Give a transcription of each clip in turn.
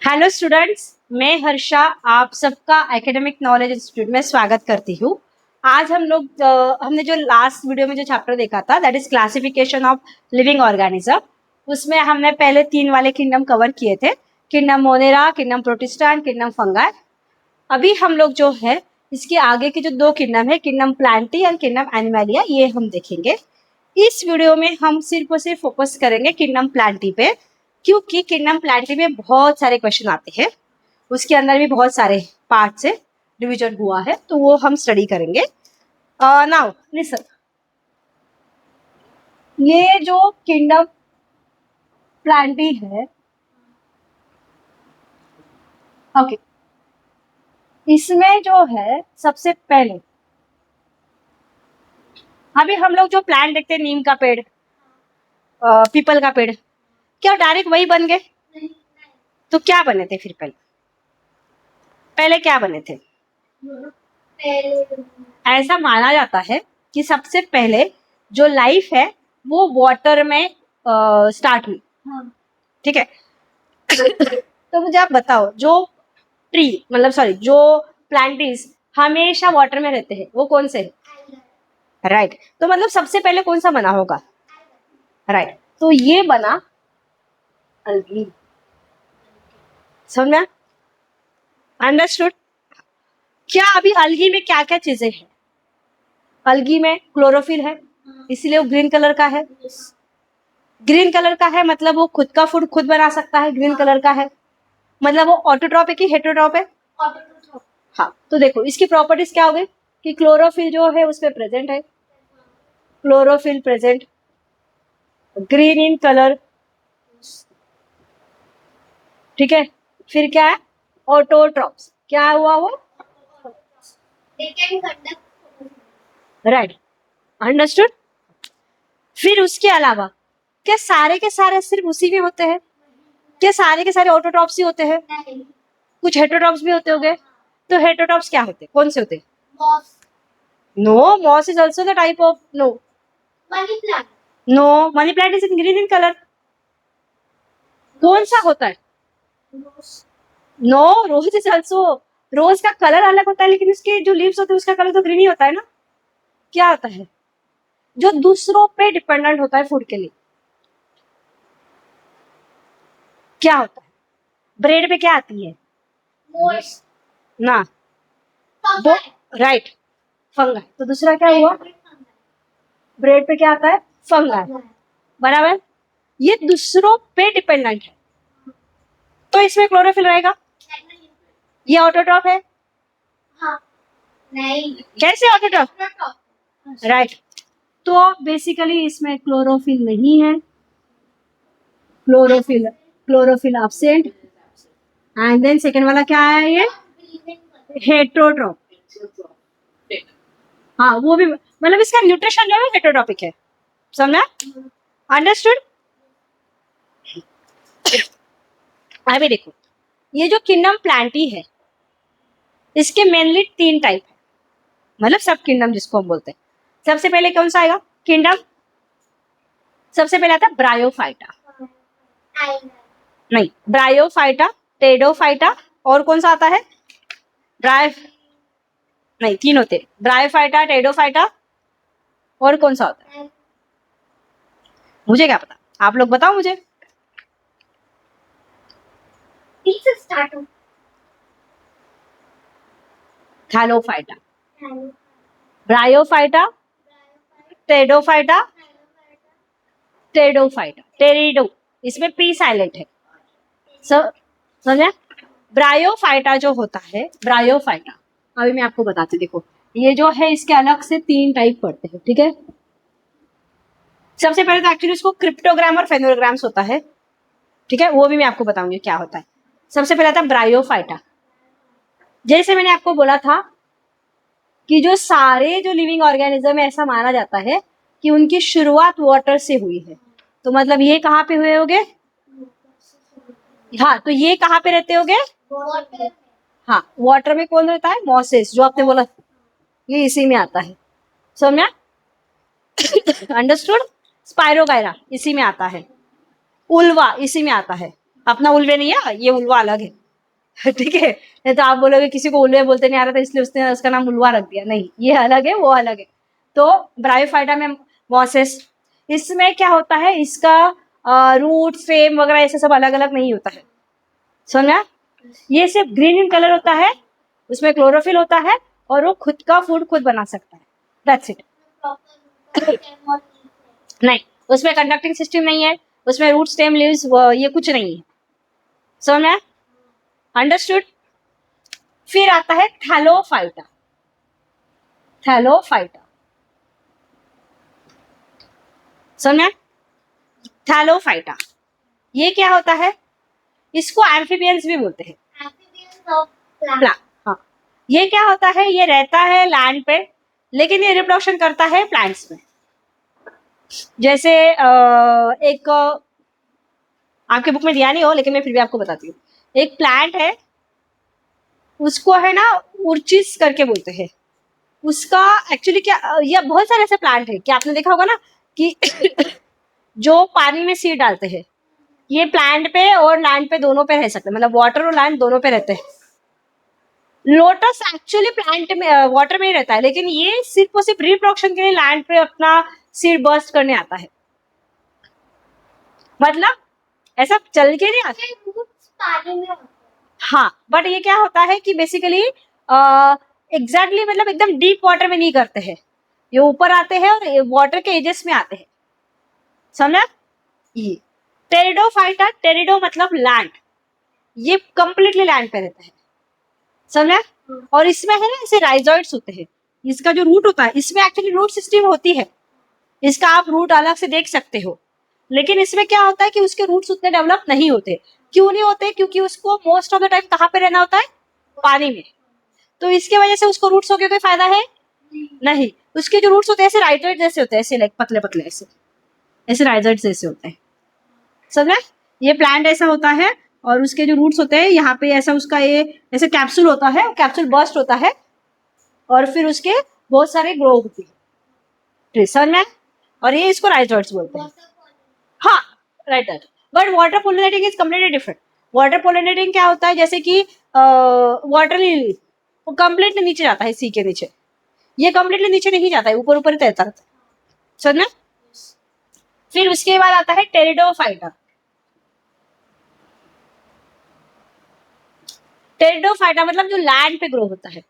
Hello students, मैं हर्षा आप सबका एकेडमिक नॉलेज इंस्टीट्यूट में स्वागत करती हूँ। आज हमने जो लास्ट वीडियो में जो चैप्टर देखा था that is classification of living organism. उसमें हमने पहले 3 वाले किंगडम कवर किए थे, kingdom Monera, kingdom protista and kingdom fungi. अभी हम लोग जो है इसके आगे के जो 2 किंगडम है, kingdom Plantae and kingdom Animalia, ये हम देखेंगे। इस वीडियो में हम सिर्फ और सिर्फ फोकस करेंगे किंगडम प्लांटी पे, क्योंकि किंगडम प्लांटी में बहुत सारे क्वेश्चन आते हैं। उसके अंदर भी बहुत सारे पार्ट से डिवीजन हुआ है, तो वो हम स्टडी करेंगे। नाउ लिसन, ये जो किंगडम प्लांटी है, ओके, इसमें जो है सबसे पहले अभी हम लोग जो प्लांट देखते हैं, नीम का पेड़, पीपल का पेड़, क्या डायरेक्ट वही बन गए? तो क्या बने थे फिर? पहले क्या बने थे? ऐसा माना जाता है कि सबसे पहले जो लाइफ है वो वाटर में स्टार्ट हुई। ठीक है। तो मुझे आप बताओ, जो ट्री मतलब सॉरी जो प्लांटीज हमेशा वाटर में रहते हैं वो कौन से है? राइट। तो मतलब सबसे पहले कौन सा बना होगा? राइट। तो ये बना अल्गी। समझा? अंडरस्टूड? क्या अभी अलगी में क्या क्या चीजें हैं? अलगी में क्लोरोफिल है, इसलिए वो ग्रीन कलर का है। ग्रीन कलर का है मतलब वो खुद का फूड खुद बना सकता है। ग्रीन कलर का है मतलब वो ऑटोट्रॉप है कि हेटेरोट्रॉप है? हाँ, तो देखो इसकी प्रॉपर्टीज क्या हो गई कि क्लोरोफिल जो है उसमें प्रेजेंट है, chlorophyll present, green in colour. ठीक है। फिर क्या है? ऑटोट्रॉप्स। क्या हुआ वो? राइट। अंडरस्टूड? फिर उसके अलावा क्या सारे के सारे सिर्फ उसी में होते हैं? क्या सारे के सारे ऑटोट्रॉप्स ही होते हैं? कुछ हेटेरोट्रॉप्स भी होते होंगे। तो हेटेरोट्रॉप्स क्या होते हैं? कौन से होते हैं? No, moss is also the type of no. No, money plant is in green in colour. कौन सा होता है? No, rose is also. Rose का कलर अलग होता है लेकिन इसके जो लीव्स होते हैं उसका कलर तो ग्रीन ही होता है ना। क्या होता है जो दूसरों पे डिपेंडेंट होता है फूड के लिए? क्या होता है? ब्रेड पे क्या आती है ना? वो राइट, फंगाई। तो दूसरा क्या हुआ? ब्रेड पे क्या आता है? फंगाई। बराबर। ये दूसरों पे डिपेंडेंट है तो इसमें क्लोरोफिल रहेगा। ये ऑटोट्रॉप है। नहीं, कैसे ऑटोट्रॉप? राइट। तो बेसिकली इसमें क्लोरोफिल नहीं है, chlorophyll chlorophyll absent. And then second वाला क्या आया? ये हेटेरोट्रॉप। हाँ, वो भी मतलब इसका न्यूट्रिशन जो है हेटेरोट्रॉपिक है। समझा? अंडरस्टूड? अभी देखो, ये जो किंगडम प्लांटी है इसके मेनली 3 टाइप है, मतलब सब किंगडम जिसको हम बोलते हैं। सबसे पहले कौन सा आएगा किंगडम? सबसे पहले आता है ब्रायोफाइटा। नहीं, ब्रायोफाइटा, टेडोफाइटा, और कौन सा आता है? ब्राय नहीं, 3 होते हैं, ब्रायोफाइटा, टेडोफाइटा, और कौन सा होता है? मुझे क्या पता, आप लोग बताओ मुझे। थैलोफाइटा, ब्रायोफाइटा, टेडोफाइटा, टेडोफाइटा, टेरिडो, इसमें पी साइलेंट है। समझे? ब्रायोफाइटा जो होता है, ब्रायोफाइटा अभी मैं आपको बताती हूँ। देखो ये जो है इसके अलग से 3 टाइप पड़ते हैं। ठीक है। सबसे पहले तो एक्चुअली इसको क्रिप्टोग्राम और फेनोग्राम्स होता है। ठीक है, वो भी मैं आपको बताऊंगी क्या होता है। सबसे पहले आता ब्रायोफाइटा। जैसे मैंने आपको बोला था कि जो सारे जो लिविंग ऑर्गेनिज्म है ऐसा माना जाता है कि उनकी शुरुआत वाटर से हुई है। तो मतलब ये कहाँ पे हुए होंगे? हाँ, तो ये कहाँ पे रहते होंगे? हाँ, वाटर में कौन रहता है? मॉसेस, जो आपने बोला ये इसी में आता है। समझा? अंडरस्टूड? स्पाइरोगायरा इसी में आता है, उल्वा इसी में आता है। अपना उल्वे नहीं है, ये उल्वा अलग है। ठीक है, नहीं तो आप बोलोगे किसी को उल्वे बोलते नहीं आ रहा था इसलिए उसने उसका नाम उल्वा रख दिया, नहीं, ये अलग है, वो अलग है। तो ब्रायोफाइटा में मॉसेस, इसमें क्या होता है, इसका रूट स्टेम वगैरह ऐसे सब अलग अलग नहीं होता है, समझा? ये सिर्फ ग्रीन इन कलर होता है, उसमें क्लोरोफिल होता है और वो खुद का फूड खुद बना सकता है, दैट्स इट। नहीं, उसमें कंडक्टिंग सिस्टम नहीं है, उसमें रूट स्टेम लीव्स ये कुछ नहीं है, समझ में? अंडरस्टूड? फिर आता है थैलोफाइटा। थैलोफाइटा, समझे? थैलोफाइटा, ये क्या होता है? इसको एम्फीबियंस भी बोलते हैं। हाँ, ये क्या होता है, ये रहता है लैंड पे लेकिन ये रिप्रोडक्शन करता है प्लांट्स में। जैसे एक आपके बुक में दिया नहीं हो लेकिन मैं फिर भी आपको बताती हूँ। एक प्लांट है, उसको है ना उर्चिस करके बोलते हैं। उसका एक्चुअली क्या, ये बहुत सारे ऐसे प्लांट है कि आपने देखा होगा ना कि जो पानी में सीड डालते हैं, ये प्लांट पे और लैंड पे दोनों पे रह सकते हैं, मतलब वाटर और लैंड दोनों पे रहते हैं। लोटस एक्चुअली प्लांट में वाटर में ही रहता है, लेकिन ये सिर्फ और सिर्फ रिप्रोडक्शन के लिए लैंड पे अपना सीड बर्स्ट करने आता है, मतलब ऐसा चल के नहीं आता। हाँ, बट ये क्या होता है कि बेसिकली एग्जैक्टली मतलब एकदम डीप वाटर में नहीं करते हैं, ये ऊपर आते हैं और वाटर के एजेस में आते हैं, समझा? ये टेरिडोफाइटा, टेरिडो मतलब लैंड, ये कंप्लीटली लैंड पे रहता है, समझा? और इसमें है ना ऐसे राइजोइड्स होते हैं, इसका जो रूट होता है, इसमें एक्चुअली रूट सिस्टम होती है, इसका आप रूट अलग से देख सकते हो, लेकिन इसमें क्या होता है कि उसके रूट्स उतने डेवलप नहीं होते। क्यों नहीं होते? क्योंकि उसको मोस्ट ऑफ द टाइम कहाँ पे रहना होता है? पानी में। तो इसके वजह से उसको रूट्स होके कोई फायदा है नहीं। उसके जो रूट्स होते हैं ऐसे राइजोइड जैसे होते हैं, ऐसे लाइक पतले पतले ऐसे, ऐसे राइजोइड जैसे होते हैं, समझे? ये प्लांट ऐसा होता है और उसके जो रूट्स होते हैं यहाँ पे ऐसा उसका ये ऐसे कैप्सूल होता है, कैप्सूल बर्स्ट होता है और फिर उसके बहुत सारे ग्रो होती है, समझ में? और ये इसको राइजोइड्स बोलते हैं। हाँ, right right, but water pollinating is completely different. Water pollinating क्या होता है, जैसे कि वाटर लिली, वो कम्प्लीटली नीचे जाता है सी के नीचे, ये कम्प्लीटली नीचे नहीं जाता है, ऊपर ऊपर ही तैरता रहता है, समझना? फिर उसके बाद आता है टेरिडोफाइटा। टेरिडोफाइटा मतलब जो लैंड पे ग्रो होता है,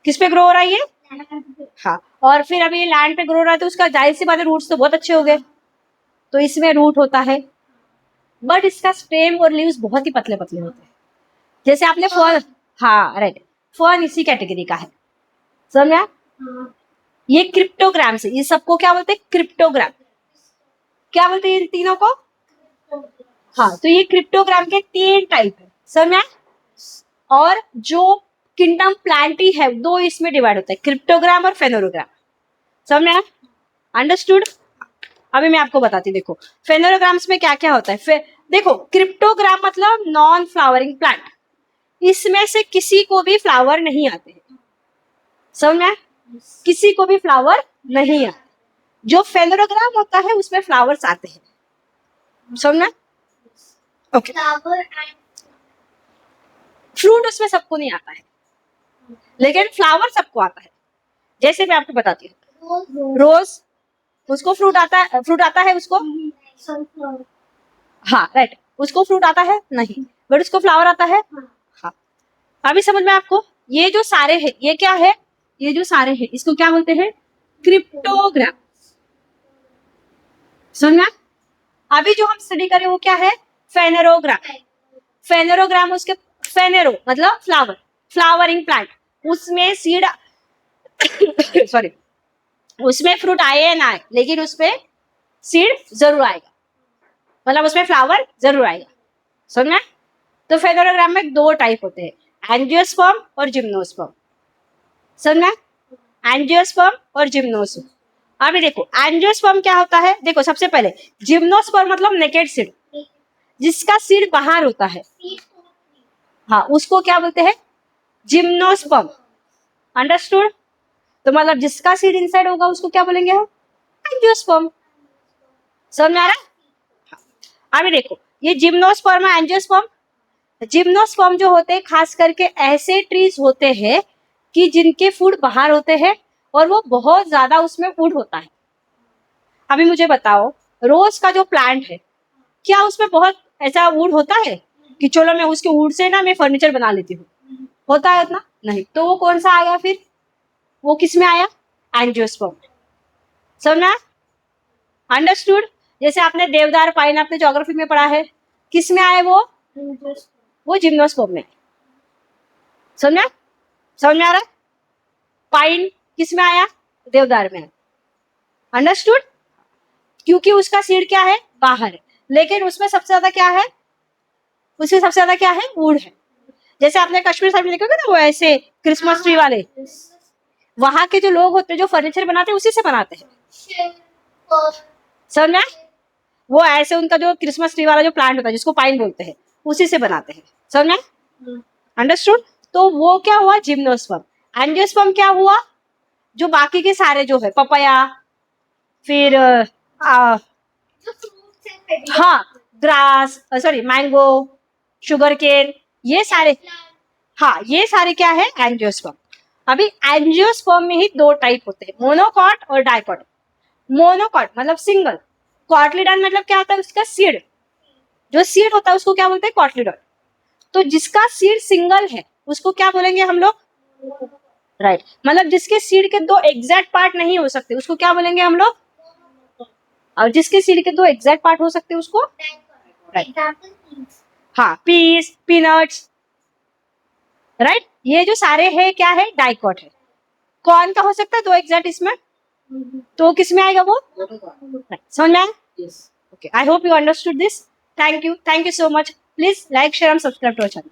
किस पे ग्रो हो रहा है ये? हाँ, और फिर अभी लैंड पे ग्रो हो रहा है तो उसका जाहिर सी बात है रूट्स तो बहुत अच्छे हो गए, तो इसमें रूट होता है, बट इसका स्टेम और लीव्स बहुत ही पतले पतले होते हैं, जैसे आपने फर्न, हाँ राइट, फर्न इसी कैटेगरी का है, समझा? ये क्रिप्टोग्राम से, ये सबको क्या बोलते हैं? क्रिप्टोग्राम। क्या बोलते हैं इन तीनों को? हाँ, तो ये क्रिप्टोग्राम के 3 टाइप है, समझा? और जो किंगडम प्लांटी है दो इसमें डिवाइड होता है, क्रिप्टोग्राम और फेनोरोग्राम, समझा? अंडरस्टूड? अभी मैं आपको बताती हूँ, देखो फेनोरोग्राम्स में क्या क्या होता है। देखो, क्रिप्टोग्राम मतलब नॉन फ्लावरिंग प्लांट, इसमें से किसी को भी फ्लावर नहीं आते हैं, समझ में? किसी को भी फ्लावर नहीं आते। जो फेनोरोग्राम होता है उसमें फ्लावर्स आते हैं, समझ में? ओके, फ्रूट उसमें सबको नहीं आता है, लेकिन फ्लावर सबको आता है। जैसे मैं आपको बताती हूँ, रोज, उसको फ्रूट आता है, फ्रूट आता है उसको, हाँ राइट, उसको फ्रूट आता है नहीं, बट उसको फ्लावर आता है, हाँ। अभी समझ में आपको? ये जो सारे हैं, ये क्या है? ये जो सारे हैं इसको क्या बोलते हैं? क्रिप्टोग्राम, समझ में? अभी जो हम स्टडी करें वो क्या है? फेनेरोग्राम। फेनेरोग्राम उसके, फेनेरो मतलब फ्लावर, फ्लावरिंग प्लांट, उसमें सीड सॉरी, उसमें फ्रूट आए या ना आए लेकिन उसमें सीड जरूर आएगा, मतलब उसमें फ्लावर जरूर आएगा, समझ में? तो फेनेरोग्राम में 2 टाइप होते हैं, एंजियोस्पर्म और जिम्नोस्पर्म, समझ में? एंजियोस्पर्म और जिम्नोस्पर्म। अभी देखो एंजियोस्पर्म क्या होता है, देखो सबसे पहले जिम्नोस्पर्म मतलब नेकेड सीड, जिसका सीड बाहर होता है, हाँ उसको क्या बोलते हैं? Gymnosperm, understood? तो मतलब जिसका सीड इनसाइड होगा उसको क्या बोलेंगे हम? एंजियोस्पर्म, समझ में आ रहा है? अभी देखो ये जिम्नोस्पर्म है, एंजियोस्पर्म। जिम्नोस्पर्म जो होते हैं खास करके ऐसे ट्रीज होते हैं कि जिनके फूड बाहर होते हैं और वो बहुत ज्यादा उसमें फूड होता है। अभी मुझे बताओ, रोज का जो प्लांट है, क्या उसमें बहुत ऐसा वुड होता है कि चलो मैं उसके वुड से ना मैं फर्नीचर बना लेती हूँ? होता है उतना? नहीं। तो वो कौन सा आया फिर? वो किस में आया? एंजियोस्पर्म। समझा? अंडरस्टूड? जैसे आपने देवदार पाइन आपने ज्योग्राफी में पढ़ा है, किस में आया वो जिम्नोस्पर्म में। समझा? समझ में आ रहा है? पाइन किस में आया? देवदार में। अंडरस्टूड? क्योंकि उसका सीड क्या है? बाहर है, लेकिन उसमें सबसे ज्यादा क्या है? उसमें सबसे ज्यादा क्या है? वुड है। जैसे आपने कश्मीर साइड में देखोगे ना, वो ऐसे क्रिसमस ट्री वाले, वहां के जो लोग होते हैं जो फर्नीचर बनाते हैं उसी से बनाते हैं। समझ में? वो ऐसे उनका जो क्रिसमस ट्री वाला जो प्लांट होता है जिसको पाइन बोलते हैं, उसी से बनाते हैं। समझ में? अंडरस्टूड? तो वो क्या हुआ? जिम्नोस्पर्म। एंजियोस्पर्म क्या हुआ? जो बाकी के सारे जो है, पपाया, फिर हाँ, grass, sorry mango, sugar cane, ये सारे, हाँ ये सारे क्या है? एंजियोस्पर्म। अभी एंजियोस्पर्म में ही दो टाइप होते हैं, मोनोकॉट और डाइकॉट। मोनोकॉट मतलब सिंगल, कॉटलीडॉन मतलब क्या होता है? उसका सीड, जो सीड होता है उसको क्या बोलते हैं? कॉटलीडॉन। तो जिसका सीड सिंगल है उसको क्या बोलेंगे हम लोग? राइट। मतलब जिसके सीड के दो एग्जैक्ट पार्ट नहीं हो सकते उसको क्या बोलेंगे हम लोग? और जिसके सीड के दो एग्जैक्ट पार्ट हो सकते हैं उसको राइट। हाँ, पीस, पीनट्स, राइट। ये जो सारे है क्या है? डाइकॉट है। कौन का हो सकता है दो एग्जैक्ट इसमें? तो किस में आएगा वो? समझ में आया? Okay, I hope you understood this. Thank you so much. Please like, share and subscribe to our channel.